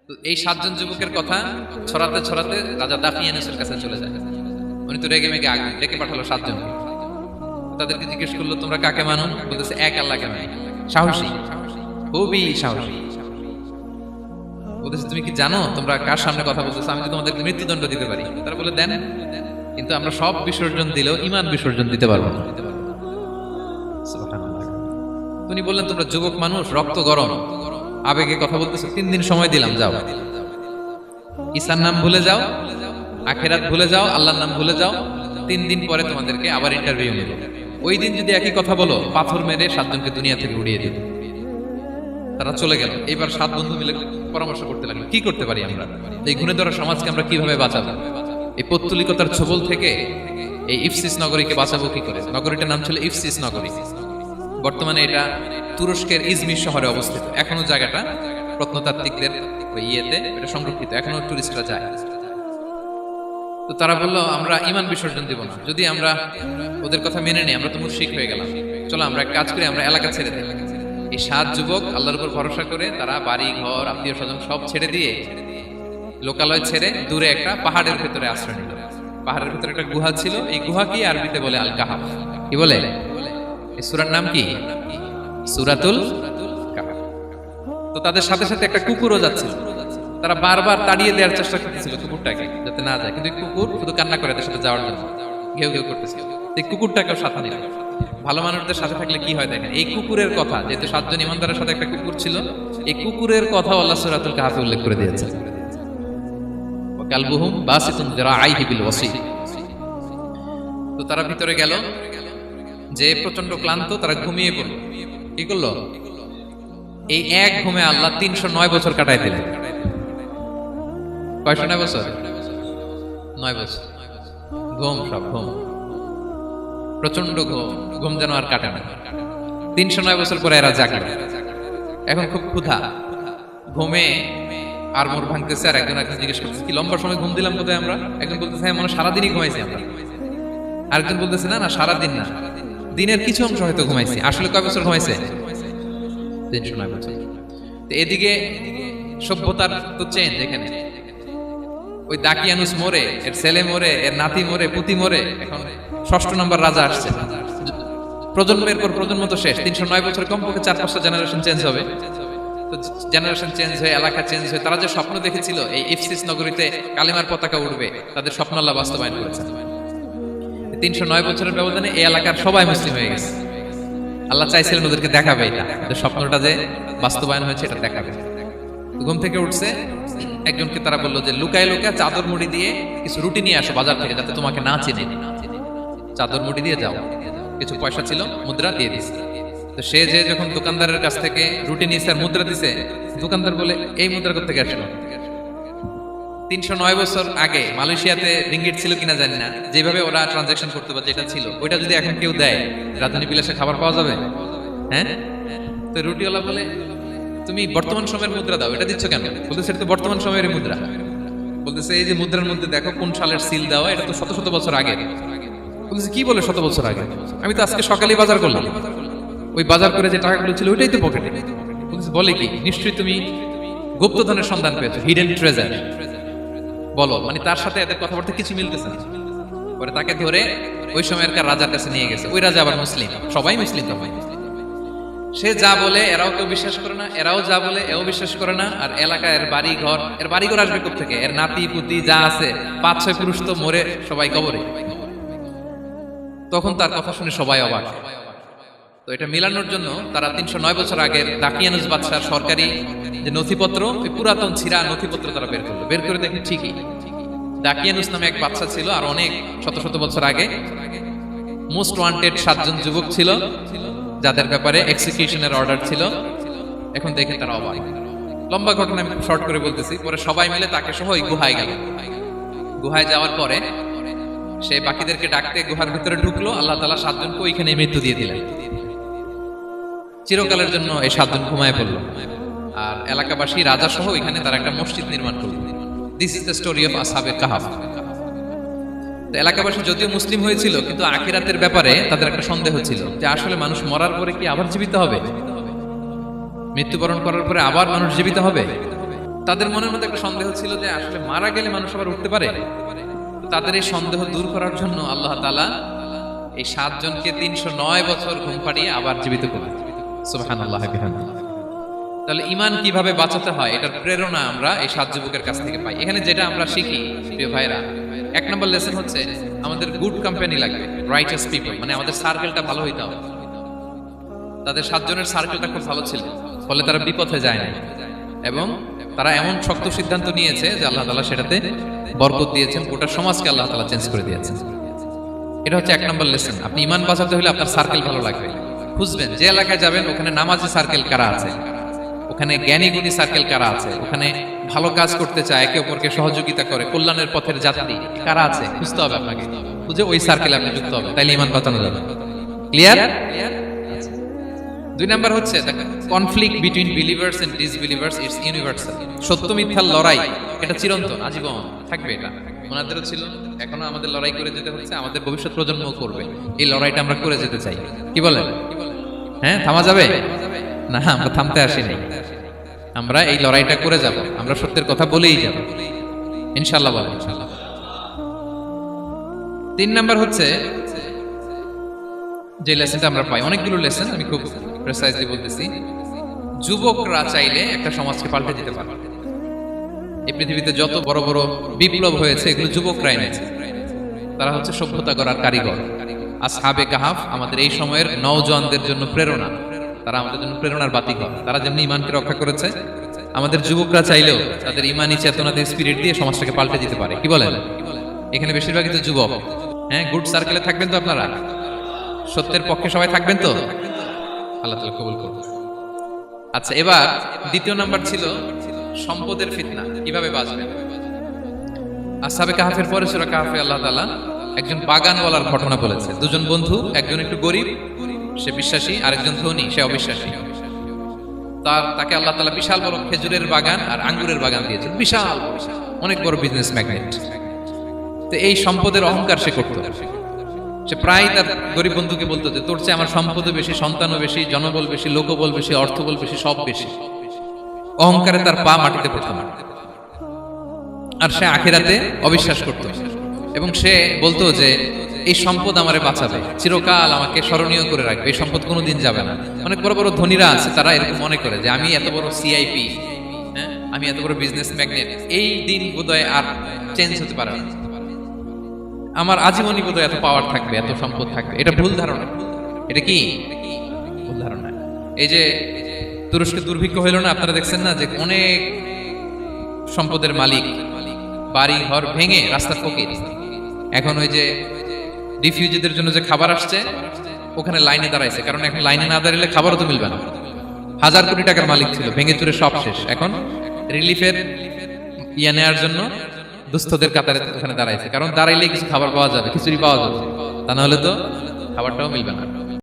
তো এই সাতজন যুবকের কথা ছড়াতে ছড়াতে রাজা দাকিয়ানুসের কাছে চলে যায়। উনি তো রেগে মেগে আগে ডেকে পাঠালো সাতজনকে। তাদেরকে জিজ্ঞেস করলো, তোমরা কাকে মানো? বলতেছে এক আল্লাহকে মানি। সাহসী, খুবই সাহসী। বলতেছে তুমি কি জানো তোমরা কার সামনে কথা বলতেছো? আমি তো তোমাদেরকে মৃত্যুদণ্ড দিতে পারি। তারা বলে দেন, কিন্তু আমরা সব বিসর্জন দিলেও ইমান বিসর্জন দিতে পারবো না। সুবহানাল্লাহ। উনি বললেন, তোমরা যুবক মানুষ, রক্ত গরম, আবেগে কথা বলতেছো, 3 দিন সময় দিলাম, যাও। ঈসার নাম ভুলে যাও, আখিরাত ভুলে যাও, আল্লাহর নাম ভুলে যাও। 3 দিন পরে তোমাদেরকে আবার ইন্টারভিউ নেব। ওই দিন যদি একই কথা বলো, পাথর মেরে 7 জনকে দুনিয়া থেকে উড়িয়ে দিবে। তারা চলে গেল। এবার 7 বন্ধু মিলে পরামর্শ করতে লাগলো, কি করতে পারি আমরা? এই গুণে ধরা সমাজকে আমরা কিভাবে বাঁচাবো? এই পৌত্তলিকতার ছোবল থেকে এই ইফসিস নগরীকে বাঁচাবো কি করে? নগরীটার নাম ছিল ইফসিস নগরী। বর্তমানে এটা তুরস্কের ইজমির শহরে অবস্থিত। এখনো জায়গাটা প্রত্নতাত্ত্বিকদের ইয়েতে এটা সংরক্ষিত, এখনো টুরিস্টরা যায়। তো তারা বললো, আমরা ইমান বিসর্জন দিব না, যদি আমরা ওদের কথা মেনে নিই আমরা তো মুশরিক হয়ে গেলাম। চলো আমরা এক কাজ করি, আমরা এলাকা ছেড়ে দিই। এই 7 যুবক আল্লাহর উপর ভরসা করে তারা বাড়ি ঘর আত্মীয় স্বজন সব ছেড়ে দিয়ে লোকালয় ছেড়ে দূরে একটা পাহাড়ের ভেতরে আশ্রয় নিল। পাহাড়ের ভেতরে একটা গুহা ছিল। এই গুহা কি আরবিতে বলে আল কাহাফ। কি বলে? এই সূরার নাম কি? সূরাতুল কাহাফ। তো তাদের সাথে সাথে একটা কুকুরও যাচ্ছিল। তারা বারবার তাড়িয়ে দেওয়ার চেষ্টা করতেছিল কুকুরটাকে, যাতে না যায়, কিন্তু কুকুর শুধু কান্না করে তাদের সাথে যাওয়ার জন্য ঘেউ ঘেউ করতেছিল। এই কুকুরটাকেও সাথে নিল। ভালো মানুষদের সাথে থাকলে কি হয় দেখেন, এই কুকুরের কথা, যেহেতু 7 জন ইমানদারের সাথে একটা কুকুর ছিল, এই কুকুরের কথা আল্লাহ সূরাতুল কাহাফে উল্লেখ করে দিয়েছে। ওয়া কালবুহুম বাসিতুন যিরাআইহি বিল ওয়াসি। তো তারা ভিতরে গেল, যে প্রচন্ড ক্লান্ত, তারা ঘুমিয়ে পড়ল। কি করলো? এই এক ঘুমে আল্লাহ 309 বছর কাটাই দিলেন। কয়শো 9 বছর? 9 বছর। ঘুম, সব ঘুম, প্রচন্ড ঘুম, ঘুম যেন আর কাটে না। 309 বছর পরে এরা জাগলো। এখন খুব ক্ষুধা, ঘুমে আর মোর ভাঙতেছে। আর একজন জিজ্ঞেস করতেছে, কি লম্বা সময় ঘুম দিলাম কোথায় আমরা? একজন বলতেছে, হ্যাঁ মনে সারাদিনই ঘুমাইছি আমরা। আরেকজন বলতেছে, না না সারাদিন না, দিনের কিছু অংশ হয়তো ঘুমাইছি। আসলে কয় বছর ঘুমাইছে? 309 বছর। তো এদিকে সভ্যতার তো চেঞ্জ। এখানে ওই দাকিয়ানুস মরে, এর ছেলে মরে, এর নাতি মরে, পুতি মরে, এখন 6ষ্ঠ নম্বর রাজা আসছে। প্রজন্মের পর প্রজন্ম তো শেষ। 309 বছর, কমপক্ষে 4-5টা জেনারেশন চেঞ্জ হবে। তো জেনারেশন চেঞ্জ হয়ে, এলাকা চেঞ্জ হয়ে, তারা যে স্বপ্ন দেখেছিল এই ইফসিস নগরীতে কালিমার পতাকা উঠবে, তাদের স্বপ্ন আল্লাহ বাস্তবায়ন করেছে। 309 বছরের ব্যবধানে এই এলাকার সবাই মুসলিম হয়ে গেছে। আল্লাহ চাইছিলেন ওদেরকে দেখাবে এটা, ওদের স্বপ্নটা যে বাস্তবায়ন হয়েছে এটা দেখাবে। ঘুম থেকে উঠছে, একজনকে তারা বললো যে লুকায় লুকায় চাদর মুড়ি দিয়ে কিছু রুটি নিয়ে আসো বাজার থেকে, যাতে তোমাকে না চিনে। চাদর মুড়ি দিয়ে যাও। কিছু পয়সা ছিল, মুদ্রা দিয়ে দিছে। তো সে যে যখন দোকানদারের কাছ থেকে রুটি নিয়েছে আর মুদ্রা দিছে, দোকানদার বলে, এই মুদ্রা করতে আসলো? 309 বছর আগে মালয়েশিয়াতে রিঙ্গিট ছিল কিনা জানি না, যেভাবে ওরা ট্রানজাকশন করতে পারে, যেটা ছিল ওইটা যদি এখন কেউ দেয়, রাজধানী বিলাসে খাবার পাওয়া যাবে? হ্যাঁ। তো রুটিওয়ালা বলে, তুমি বর্তমান সময়ের মুদ্রা দাও, এটা দিচ্ছ কেন? বলতেছে, এটা তো বর্তমান সময়ের মুদ্রা। বলতেছে, এই যে মুদ্রার মধ্যে দেখো কোন সালের সিল দেওয়া, এটা তো শত শত বছর আগে। বলতেছে, কি বলে শত বছর আগে? আমি তো আজকে সকালেই বাজার করলাম, ওই বাজার করে যে টাকাগুলো ছিল ওইটাই তো পকেটে। বলতেছে, বলে কি? নিশ্চয়ই তুমি গুপ্তধনের সন্ধান পেয়েছো, হিডেন ট্রেজার। বলো, মানে তার সাথে এদের কথাবার্তা কিছু মিলতেছে না। পরে তাকে ধরে ওই সময়কার রাজার কাছে নিয়ে গেছে। ওই রাজা আবার মুসলিম, সবাই মুসলিম তখন। সে যা বলে এরাও কেউ বিশ্বাস করে না, এরাও যা বলে এও বিশ্বাস করে না। আর এলাকায় এর বাড়ি ঘর আসবে কোত্থেকে? এর নাতি পুতি যা আছে 5-6 পুরুষ তো মরে সবাই কবরে। তখন তার কথা শুনে সবাই অবাক। তো এটা মিলানোর জন্য তারা 309 বছর আগের দাকিয়ানুস বাদশার সরকারি যে নথিপত্র, ওই পুরাতন ছিঁড়া নথিপত্র তারা বের করলো। বের করে দেখে ঠিকই দাকিয়ানুস নামে এক বাদশা ছিল, আর অনেক শত শত বছর আগে মোস্ট ওয়ান্টেড 7 জন যুবক ছিল, যাদের ব্যাপারে এক্সিকিউশনের অর্ডার ছিল। এখন দেখে তারা অবাক। লম্বা ঘটনা আমি শর্ট করে বলতেছি। পরে সবাই মিলে তাকে সহ ওই গুহায় গেল। গুহায় যাওয়ার পরে সে বাকিদেরকে ডাকতে গুহার ভিতরে ঢুকলো। আল্লাহ তাআলা 7 জনকে ওইখানে মৃত্যু দিয়ে দিলেন। চিরকালের জন্য এই 7 জন ঘুমায় পড়লো। আর এলাকাবাসী রাজা সহ ওইখানে তারা একটা মসজিদ নির্মাণ করলো। This is the story of আসহাবে কাহাফ। তো এলাকাবাসী যদিও মুসলিম হয়েছিল, কিন্তু আখিরাতের ব্যাপারে তাদের একটা সন্দেহ ছিল যে আসলে মানুষ মরার পরে কি আবার জীবিত হবে? মৃত্যুবরণ করার পরে আবার মানুষ জীবিত হবে? তাদের মনের মধ্যে একটা সন্দেহ ছিল যে আসলে মারা গেলে মানুষ আবার উঠতে পারে। তাদের এই সন্দেহ দূর করার জন্য আল্লাহ তাআলা এই 7 জনকে 309 বছর ঘুম পাড়িয়ে আবার জীবিত করলেন। সুবহানাল্লাহ বিহামদিহি। তাহলে ঈমান কিভাবে বাঁচাতে হয় এটার প্রেরণা আমরা এই 7 যুবকের কাছ থেকে পাই। এখানে যেটা আমরা শিখি প্রিয় ভাইরা, 1 নম্বর লেসন হচ্ছে আমাদের গুড কোম্পানি লাগবে, রাইটাস পিপল, মানে আমাদের সার্কেলটা ভালো হইতে হবে। তাদের 7 জনের সার্কেলটা খুব ভালো ছিল, ফলে তারা বিপথে যায় না এবং তারা এমন শক্ত সিদ্ধান্ত নিয়েছে যে আল্লাহ তাআলা সেটাতে বরকত দিয়েছেন, গোটা সমাজকে আল্লাহ তাআলা চেঞ্জ করে দিয়েছেন। এটা হচ্ছে 1 নম্বর লেসন। আপনি ঈমান বাঁচাতে হলে আপনার সার্কেল ভালো লাগবে। খুঁজবেন যে এলাকায় যাবেন ওখানে নামাজি সার্কেল কারা আছে, ওখানে জ্ঞানী গুণী সার্কেল কারা আছে, ওখানে ভালো কাজ করতে চায়, একে অপরকে সহযোগিতা করে, কল্যাণের পথের যাত্রী কারা আছে খুঁজতে হবে আপনাকে। খুঁজে ওই সার্কেলে আপনি যুক্ত হবে, তাইলে ঈমান বাঁচানো যাবে। ক্লিয়ার? 2 নাম্বার হচ্ছে conflict between believers and disbelievers it's universal. সত্য মিথ্যার লড়াই এটা চিরন্তন, আজীবন থাকবে। এটা ওনাদেরও ছিল, এখনো আমাদের লড়াই করে যেতে হচ্ছে, আমাদের ভবিষ্যৎ প্রজন্মও করবে। এই লড়াইটা আমরা করে যেতে চাই। কি বলেন? হ্যাঁ, থামা যাবে না? আমরা থামতে আসিনি, আমরা এই লড়াইটা করে যাব, আমরা সত্যের কথা বলেই যাব ইনশাআল্লাহ। বলেন ইনশাআল্লাহ। 3 নাম্বার হচ্ছে যে লেসনটা আমরা পাই, অনেকগুলো লেসন, আমি খুব প্রেসাইজলি বলতেছি। যুবকরা চাইলে একটা সমাজকে পাল্টে দিতে পারে। এই পৃথিবীতে যত বড় বড় বিপ্লব হয়েছে এগুলো যুবকরাই এনেছে। তারা হচ্ছে সভ্যতা গড়ার কারিগর। আসহাবে কাহাফ আমাদের এই সময়ের নওজওয়ানদের জন্য প্রেরণা, তারা আমাদের জন্য প্রেরণার বাতিঘর। তারা যেমনি ঈমানকে রক্ষা করেছে, আমাদের যুবকরা চাইলেও তাদের ঈমানি চেতনাতে স্পিরিট দিয়ে সমাজটাকে পাল্টে দিতে পারে। কি বলেন? এখানে বেশিরভাগই তো যুবক। হ্যাঁ, গুড সার্কেলে থাকবেন তো আপনারা? সত্যের পক্ষে সবাই থাকবেন তো? আল্লাহ তাআলা কবুল করুন। আচ্ছা, এবার 2 নাম্বার ছিল সম্পদের ফিতনা, কিভাবে বাঁচবেন। আসহাবে কাহাফের পরে সূরা কাহাফে আল্লাহ তাআলা একজন বাগানওয়ালার ঘটনা বলেছে। 2 জন বন্ধু, একজন একটু গরিব, সে বিশ্বাসী, আরেকজন ধনী, সে অবিশ্বাসী। তাকে আল্লাহ তাআলা বিশাল বড় খেজুরের বাগান আর আঙ্গুরের বাগান দিয়েছেন, বিশাল অনেক বড় বিজনেস ম্যাগনেট। তো এই সম্পদের অহংকার সে করত। সে প্রায় তার গরিব বন্ধুকে বলতো যে তোর চেয়ে আমার সম্পদও বেশি, সন্তানও বেশি, জনবল বেশি, লোকবল বেশি, অর্থবল বেশি, সব বেশি। অহংকারে তার পা মাটিতে পড়তো না। আর সে আখিরাতে অবিশ্বাস করত এবং সে বলতো যে এই সম্পদ আমারে বাঁচাবে, চিরকাল আমাকে স্মরণীয় করে রাখবে, এই সম্পদ কোনোদিন যাবে না। অনেক বড় বড় ধনীরা আছে, তারা এরকম মনে করে যে আমি এত বড় সিআইপি, হ্যাঁ, আমি এত বড় বিজনেস ম্যাগনেট, এই দিন বোধহয় আর চেঞ্জ হতে পারে না, আমার আজীবনই বোধহয় এত পাওয়ার থাকবে, এত সম্পদ থাকবে। এটা ভুল ধারণা। এটা কি ভুল ধারণা? এই যে তুরস্কে দুর্ভিক্ষ হইল না, আপনারা দেখছেন না যে অনেক সম্পদের মালিক বাড়ি ঘর ভেঙে রাস্তার ফকির। এখন ওই যে রিফিউজিদের জন্য যে খাবার আসছে ওখানে লাইনে দাঁড়াইছে, কারণ এখন লাইনে না দাঁড়ালে খাবারও তো মিলবে না। 1000 কোটি টাকার মালিক ছিল, ভেঙে চুরে সব শেষ। এখন রিলিফের নেওয়ার জন্য দুস্থদের কাতারে ওখানে দাঁড়াইছে, কারণ দাঁড়াইলে কিছু খাবার পাওয়া যাবে, খিচুড়ি পাওয়া যাবে, তা না হলে তো খাবারটাও মিলবে না।